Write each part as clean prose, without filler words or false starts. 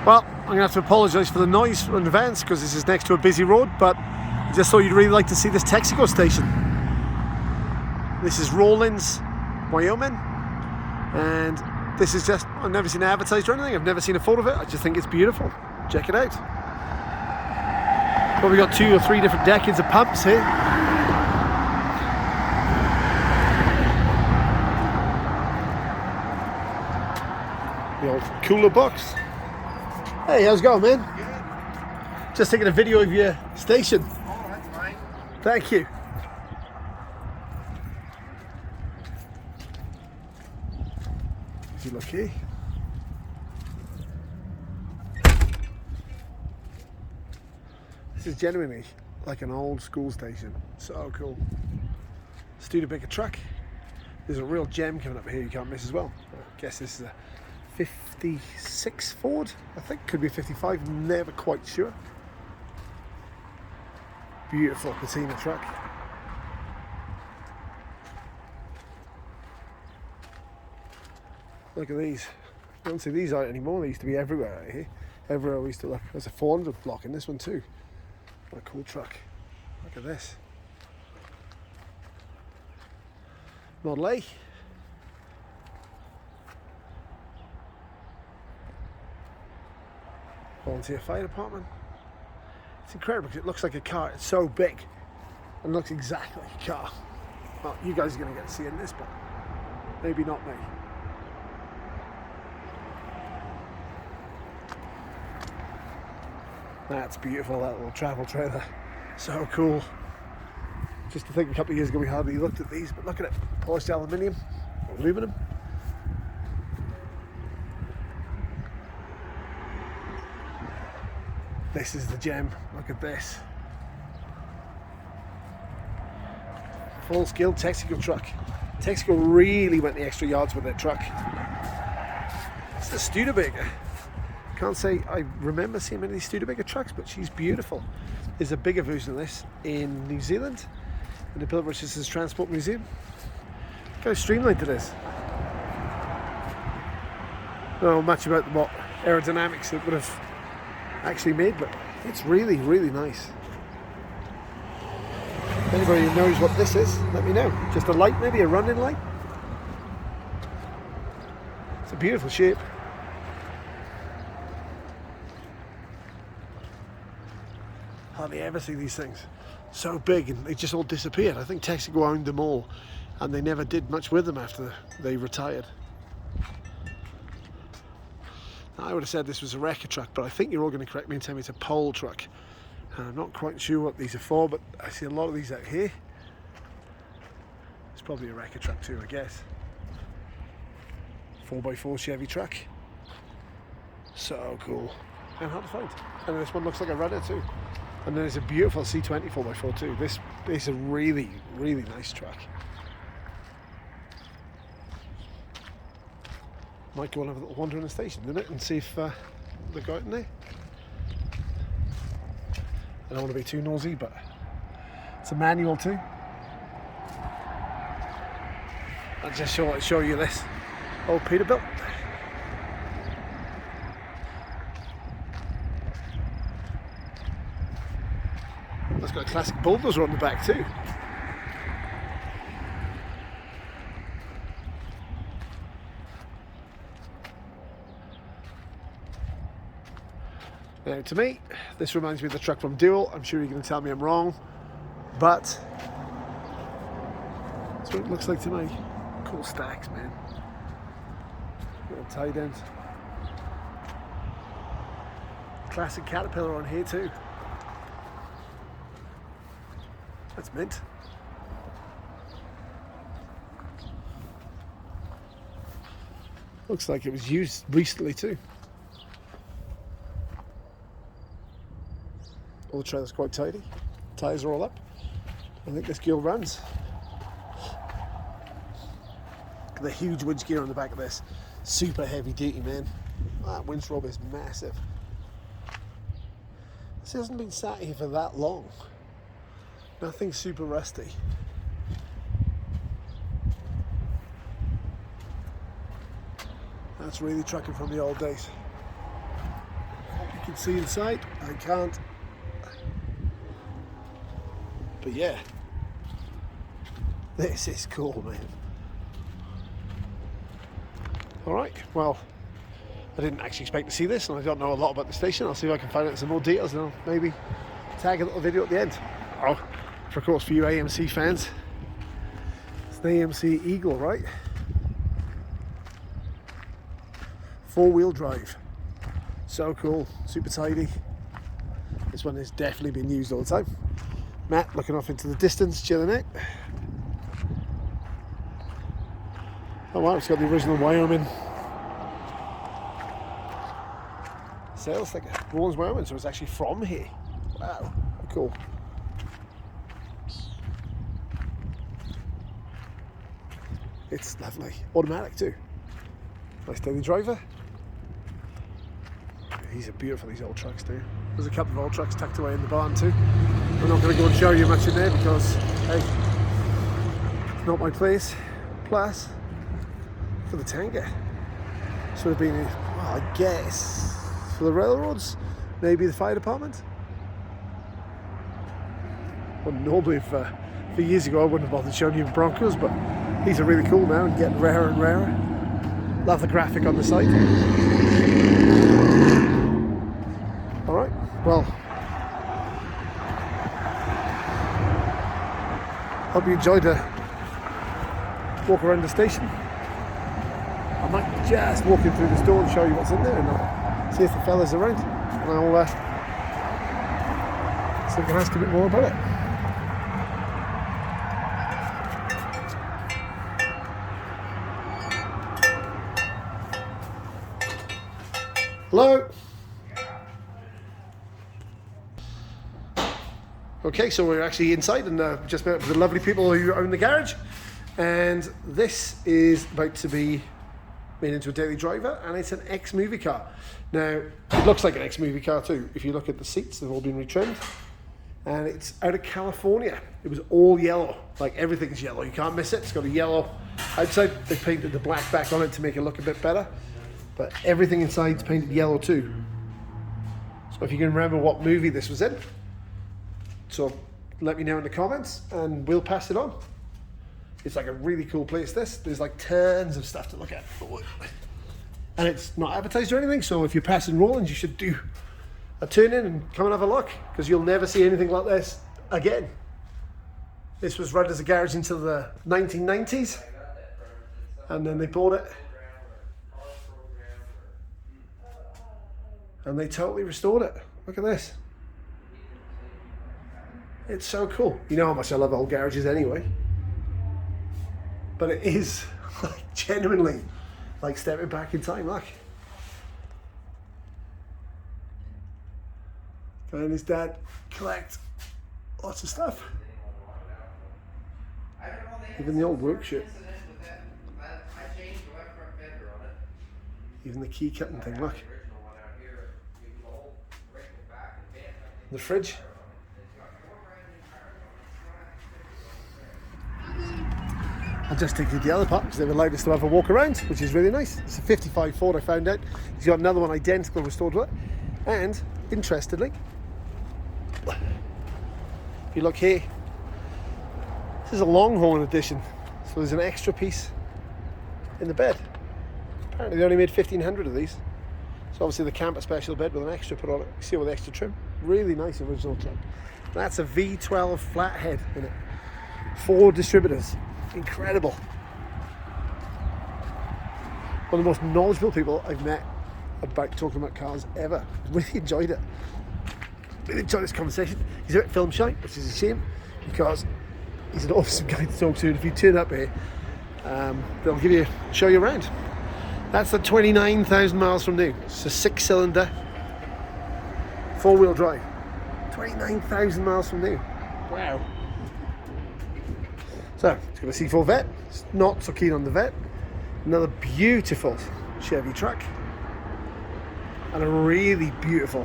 Well, I'm going to have to apologise for the noise in advance because this is next to a busy road, but I just thought you'd really like to see this Texaco station. This is Rawlins, Wyoming, and this is just, I've never seen it advertised or anything, I've never seen a photo of it, I just think it's beautiful. Check it out. Probably got 2 or 3 different decades of pumps here. The old cooler box. Hey, how's it going, man? Good. Just taking a video of your station. Oh, that's fine. Thank you. If you look here. This is genuinely like an old school station. So cool. Studebaker truck. There's a real gem coming up here you can't miss as well. I guess this is a 56 Ford, I think, could be 55, never quite sure. Beautiful patina truck. Look at these. I don't see these out anymore, they used to be everywhere out here. Everywhere we used to look. There's a 400 block in this one too. What a cool truck. Look at this. Model A. Volunteer Fire Department. It's incredible because it looks like a car. It's so big and looks exactly like a car. Well, you guys are going to get to see it in this, but maybe not me. That's beautiful, that little travel trailer. So cool. Just to think a couple of years ago we hardly looked at these, but look at it. Polished aluminium, aluminum. This is the gem, look at this. Full scale Texaco truck. Texaco really went the extra yards with their truck. It's the Studebaker. Can't say I remember seeing many of these Studebaker trucks, but she's beautiful. There's a bigger version of this in New Zealand, in the Peterbilt Systems Transport Museum. Look how streamlined it is. I don't know much about what aerodynamics it would have actually made, but it's really, really nice. If anybody who knows what this is, let me know. Just a light, maybe a running light. It's a beautiful shape. Hardly ever see these things. So big, and they just all disappeared. I think Texaco owned them all, and they never did much with them after they retired. I would have said this was a wrecker truck, but I think you're all going to correct me and tell me it's a pole truck. And I'm not quite sure what these are for, but I see a lot of these out here. It's probably a wrecker truck too, I guess. 4x4 Chevy truck. So cool. And hard to find. And this one looks like a runner too. And then there's a beautiful C20 4x4 too. This is a really, really nice truck. Might go and have a little wander in the station, didn't it? And see if they got in there. I don't want to be too nosy, but it's a manual too. I'll just show you this old Peterbilt. That's got a classic bulldozer on the back too. Now, to me, this reminds me of the truck from Dual. I'm sure you're going to tell me I'm wrong, but that's what it looks like to me. Cool stacks, man. Little tie downs. Classic Caterpillar on here too. That's mint. Looks like it was used recently too. All the trailer's quite tidy. Tyres are all up. I think this girl runs. Look at the huge winch gear on the back of this. Super heavy duty, man. That winch robe is massive. This hasn't been sat here for that long. Nothing super rusty. That's really trucking from the old days. can see inside. I can't. But yeah, this is cool, man. Alright, well, I didn't actually expect to see this, and I don't know a lot about the station. I'll see if I can find out some more details, and I'll maybe tag a little video at the end. Oh, for of course, for you AMC fans, it's the AMC Eagle, right? 4-wheel drive. So cool, super tidy. This one has definitely been used all the time. Matt looking off into the distance, chilling out. Oh wow, it's got the original Wyoming sales sticker. Rawlins Wyoming, so it's actually from here. Wow, cool. It's lovely. Automatic too. Nice daily driver. These are beautiful, these old trucks too. There's a couple of old trucks tucked away in the barn too. I'm not going to go and show you much in there because, hey, it's not my place. Plus, for the tanker, sort of being, well, I guess, for the railroads, maybe the fire department. Well, normally for years ago I wouldn't have bothered showing you Broncos, but these are really cool now and getting rarer and rarer. Love the graphic on the side. Alright, well, hope you enjoyed the walk around the station. I might just walk in through this door and show you what's in there, and I'll see if the fella's around, and I'll see if I can ask a bit more about it. Hello? Okay, so we're actually inside and just met up with the lovely people who own the garage, and this is about to be made into a daily driver, and it's an ex-movie car. Now, it looks like an ex-movie car too. If you look at the seats, they've all been retrimmed, and it's out of California. It was all yellow, like everything's yellow. You can't miss it. It's got a yellow outside. They painted the black back on it to make it look a bit better, but everything inside's painted yellow too. So if you can remember what movie this was in, so let me know in the comments and we'll pass it on. It's like a really cool place, this. There's like tons of stuff to look at. And it's not advertised or anything, so if you're passing Rawlins, you should do a turn in and come and have a look, because you'll never see anything like this again. This was run as a garage until the 1990s, and then they bought it. And they totally restored it. Look at this. It's so cool. You know how much I love old garages anyway. But it is like genuinely like stepping back in time. Look. Guy and his dad collect lots of stuff. Even the old work shit. Even the key cutting thing, look. The fridge. I'll just take you to the other part because they've allowed us to have a walk around, which is really nice. It's a 55 Ford, I found out. He's got another one identical restored to it. And, interestingly, if you look here, this is a Longhorn edition. So there's an extra piece in the bed. Apparently they only made 1,500 of these. So obviously the camper special bed with an extra put on it. You see all the extra trim. Really nice original truck. That's a V12 flathead in it. 4 distributors. Incredible. One of the most knowledgeable people I've met about talking about cars ever. Really enjoyed it. Really enjoyed this conversation. He's a bit film shy, which is a shame, because he's an awesome guy to talk to, and if you turn up here, they'll show you around. That's the 29,000 miles from new. It's a 6-cylinder, 4-wheel drive. 29,000 miles from new. Wow. So, it's got a C4 Vet. It's not so keen on the Vet. Another beautiful Chevy truck. And a really beautiful,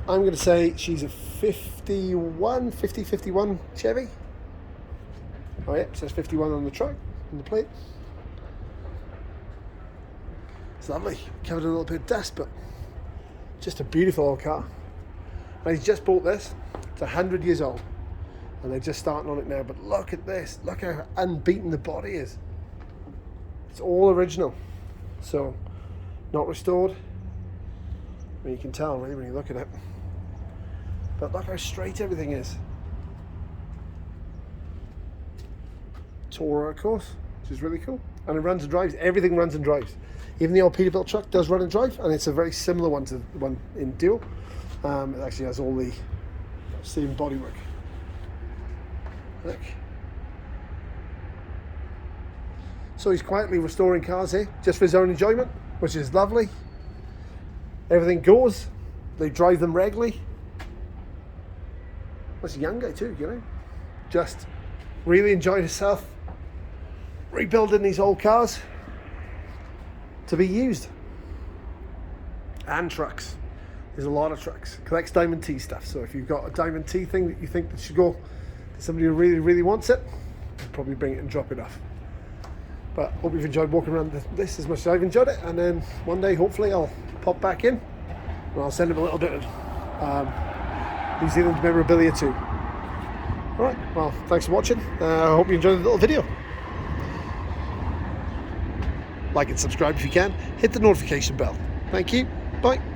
I'm going to say she's a 51 Chevy. Oh yeah, it says 51 on the truck, on the plate. It's lovely. Covered in a little bit of dust, but Just a beautiful old car. And he's just bought this. It's 100 years old. And they're just starting on it now. But look at this. Look how unbeaten the body is. It's all original. So, not restored. I mean, you can tell really when you look at it. But look how straight everything is. Tourer, of course, which is really cool. And it runs and drives. Everything runs and drives. Even the old Peterbilt truck does run and drive, and it's a very similar one to the one in Dual. It actually has all the same bodywork. Look. So he's quietly restoring cars here, just for his own enjoyment, which is lovely. Everything goes. They drive them regularly. That's a young guy too, you know. Just really enjoying himself, rebuilding these old cars to be used. And trucks. There's a lot of trucks. Collects Diamond T stuff. So if you've got a Diamond T thing that you think that should go to somebody who really, really wants it, you'll probably bring it and drop it off. But hope you've enjoyed walking around this as much as I've enjoyed it. And then one day, hopefully, I'll pop back in and I'll send him a little bit of New Zealand memorabilia too. Alright, well, thanks for watching. I hope you enjoyed the little video. Like and subscribe if you can. Hit the notification bell. Thank you. Bye.